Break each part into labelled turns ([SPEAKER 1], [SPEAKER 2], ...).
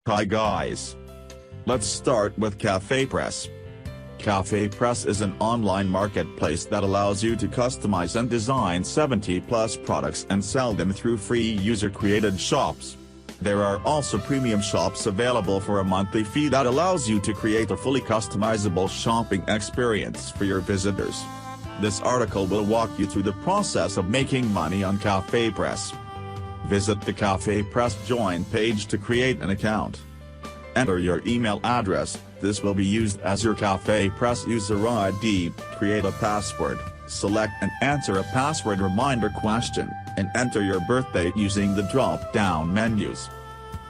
[SPEAKER 1] Hi guys. Let's start with Cafepress. Cafepress is an online marketplace that allows you to customize and design 70+ products and sell them through free user-created shops. There are also premium shops available for a monthly fee that allows you to create a fully customizable shopping experience for your visitors. This article will walk you through the process of making money on Cafepress. Visit the Cafepress Join page to create an account. Enter your email address. This will be used as your Cafepress user ID. Create a password, select and answer a password reminder question, and enter your birthday using the drop-down menus.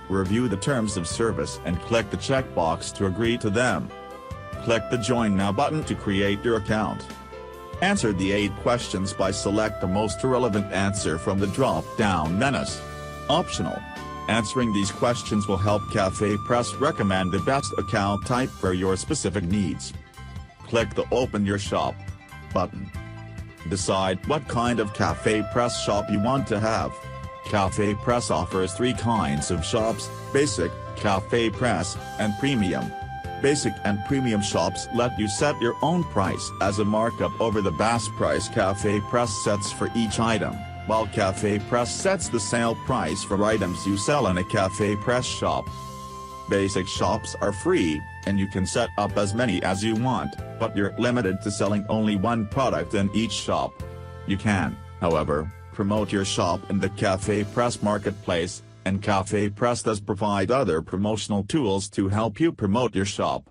[SPEAKER 1] Review the terms of service and click the checkbox to agree to them. Click the Join Now button to create your account. Answer the 8 questions by select the most relevant answer from the drop-down menus. Optional. Answering these questions will help Cafepress recommend the best account type for your specific needs. Click the Open Your Shop button. Decide what kind of Cafepress shop you want to have. Cafepress offers 3 kinds of shops: Basic, Cafepress, and Premium. Basic and Premium shops let you set your own price as a markup over the base price Cafepress sets for each item, while Cafepress sets the sale price for items you sell in a Cafepress shop. Basic shops are free, and you can set up as many as you want, but you're limited to selling only one product in each shop. You can, however, promote your shop in the Cafepress marketplace, and Cafepress does provide other promotional tools to help you promote your shop.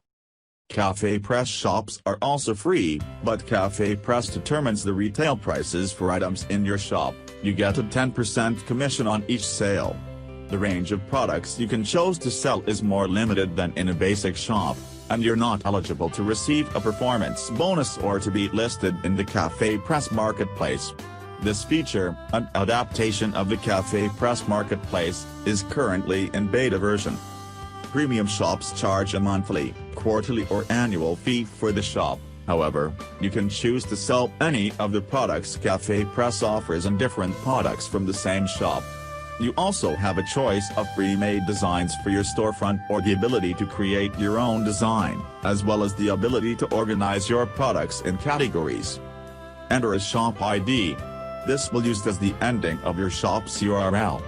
[SPEAKER 1] Cafepress shops are also free, but Cafepress determines the retail prices for items in your shop. You get a 10% commission on each sale. The range of products you can choose to sell is more limited than in a basic shop, and you're not eligible to receive a performance bonus or to be listed in the Cafepress marketplace. This feature, an adaptation of the Cafepress marketplace, is currently in beta version. Premium shops charge a monthly, quarterly or annual fee for the shop. However, you can choose to sell any of the products Cafepress offers and different products from the same shop. You also have a choice of pre-made designs for your storefront or the ability to create your own design, as well as the ability to organize your products in categories. Enter a shop ID. This will use as the ending of your shop's URL.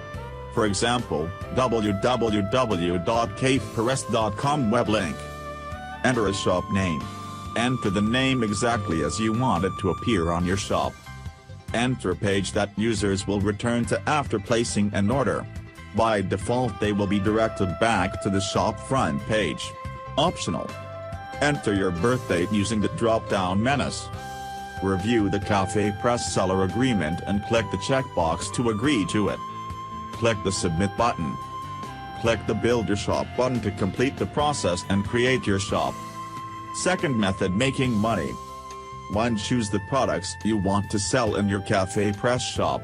[SPEAKER 1] For example, www.cafepress.com web link. Enter a shop name. Enter the name exactly as you want it to appear on your shop. Enter a page that users will return to after placing an order. By default they will be directed back to the shop front page. Optional. Enter your birthday using the drop-down menus. Review the Cafepress seller agreement and click the checkbox to agree to it. Click the Submit button. Click the Build Your Shop button to complete the process and create your shop. Second method: making money. 1. Choose the products you want to sell in your Cafepress shop.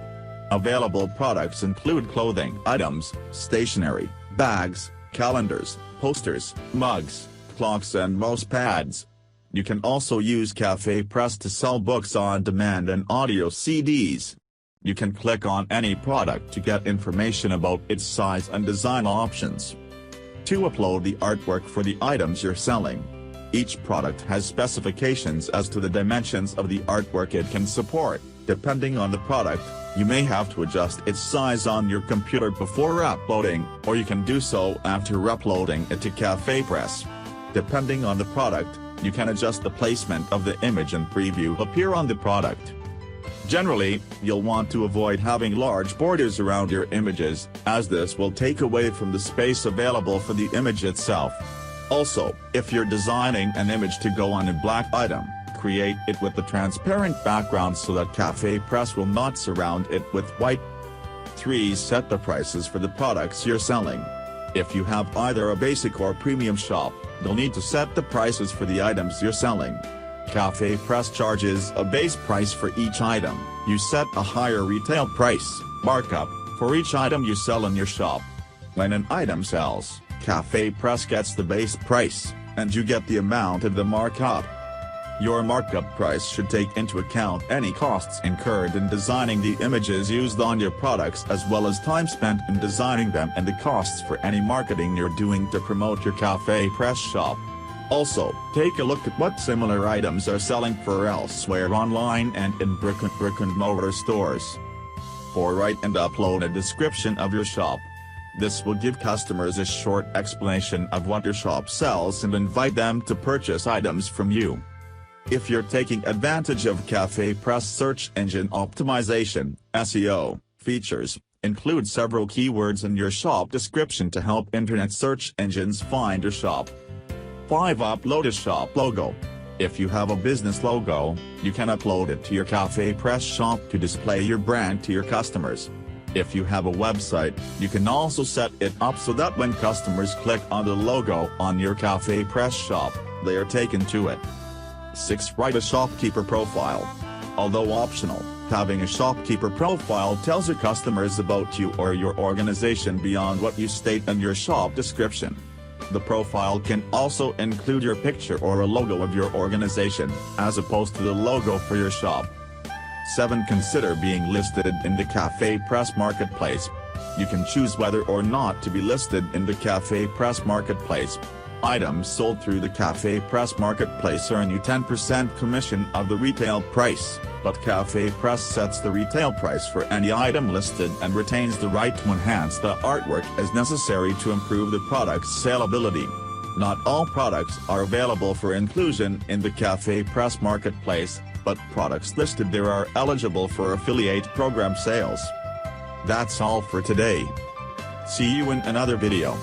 [SPEAKER 1] Available products include clothing items, stationery, bags, calendars, posters, mugs, clocks and mouse pads. You can also use Cafepress to sell books on demand and audio CDs. You can click on any product to get information about its size and design options. 2. Upload the artwork for the items you're selling. Each product has specifications as to the dimensions of the artwork it can support. Depending on the product, you may have to adjust its size on your computer before uploading, or you can do so after uploading it to Cafepress. Depending on the product, you can adjust the placement of the image and preview appear on the product. Generally, you'll want to avoid having large borders around your images, as this will take away from the space available for the image itself. Also, if you're designing an image to go on a black item, create it with a transparent background so that Cafepress will not surround it with white. 3. Set the prices for the products you're selling. If you have either a basic or premium shop, you'll need to set the prices for the items you're selling. Cafepress charges a base price for each item. You set a higher retail price, markup, for each item you sell in your shop. When an item sells, Cafepress gets the base price, and you get the amount of the markup. Your markup price should take into account any costs incurred in designing the images used on your products, as well as time spent in designing them and the costs for any marketing you're doing to promote your Cafepress shop. Also, take a look at what similar items are selling for elsewhere online and in brick-and-mortar stores. 4. Write and upload a description of your shop. This will give customers a short explanation of what your shop sells and invite them to purchase items from you. If you're taking advantage of Cafepress search engine optimization, SEO, features, include several keywords in your shop description to help internet search engines find your shop. 5. Upload a shop logo. If you have a business logo, you can upload it to your Cafepress shop to display your brand to your customers. If you have a website, you can also set it up so that when customers click on the logo on your Cafepress shop, they are taken to it. 6. Write a shopkeeper profile. Although optional, having a shopkeeper profile tells your customers about you or your organization beyond what you state in your shop description. The profile can also include your picture or a logo of your organization, as opposed to the logo for your shop. 7. Consider being listed in the Cafepress marketplace. You can choose whether or not to be listed in the Cafepress marketplace. Items sold through the Cafepress marketplace earn you 10% commission of the retail price, but Cafepress sets the retail price for any item listed and retains the right to enhance the artwork as necessary to improve the product's salability. Not all products are available for inclusion in the Cafepress marketplace, but products listed there are eligible for affiliate program sales. That's all for today. See you in another video.